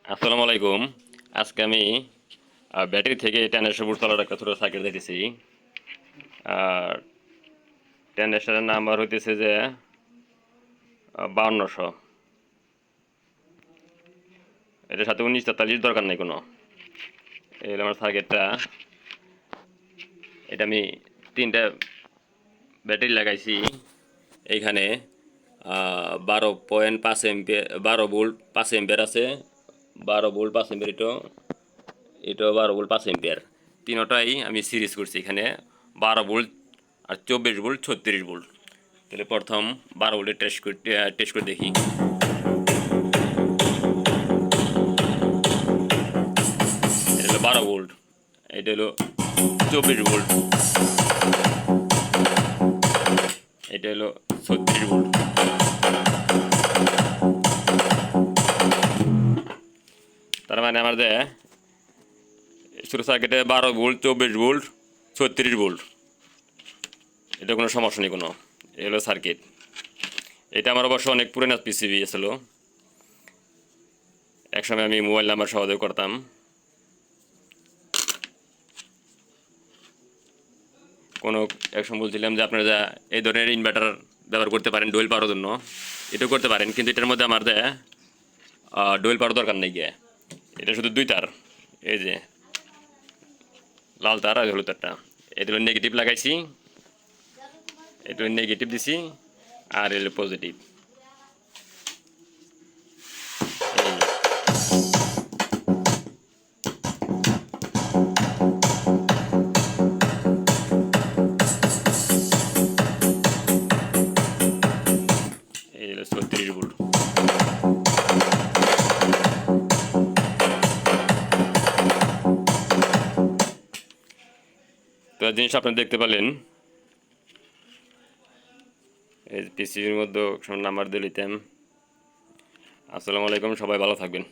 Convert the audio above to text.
আসসালামু আলাইকুম। আজকে আমি ব্যাটারি থেকে 10 ভোল্ট চালানোর একটা ছোটো সার্কিট দেখতেছি। আর 10 নাম্বার হইতেছে যে 5200। এটার সাথে 1943 দরকার নেই কোনো। এই হলো আমার সার্কিটটা। এটা আমি 3টা ব্যাটারি লাগাইছি। এইখানে 12.5 এম্পিয়ার, 12 ভোল্ট 5 এম্পিয়ার আছে। 12 ভোল্ট 5 এম্পিয়ার, এটাও 12 ভোল্ট 5 এম্পিয়ার। তিনোটাই আমি সিরিজ করছি। এখানে 12 ভোল্ট আর 24 ভোল্ট 36 ভোল্ট। তাহলে প্রথম 12 ভোল্টের টেস্ট করে দেখি। এটা হলো 12 ভোল্ট, এটা হলো 24 ভোল্ট, এটা হলো 36 ভোল্ট। তার মানে আমার যে ছোটো সার্কিটে 12 ভোল্ট 24 ভোল্ট 36 ভোল্ট, এটা কোনো সমস্যা নেই কোনো। এ হলো সার্কিট। এটা আমার অবশ্য অনেক পুরোনো পিসিবি ছিল। একসময় আমি মোবাইল নাম্বার সহজে করতাম। কোনো একসময় বলছিলাম যে আপনারা এই ধরনের ইনভার্টার ব্যবহার করতে পারেন ডুয়েল পাওয়ার জন্য, এটাও করতে পারেন, কিন্তু এটার মধ্যে আমার ডুয়েল পাওয়ার দরকার নেই গিয়ে। এটা শুধু 2 তার, এই যে লাল তার আর হলুদ তারটা। এটা হলো নেগেটিভ লাগাইছি, এটা হলো নেগেটিভ দিছি, আর এলো পজিটিভ। এই হলো 36 ভোল্ট। তো জিনিস আপনি দেখতে পেলেন, এই পিসিবির মধ্যে নাম্বার দিয়ে নিতাম। আসসালামু আলাইকুম, সবাই ভালো থাকবেন।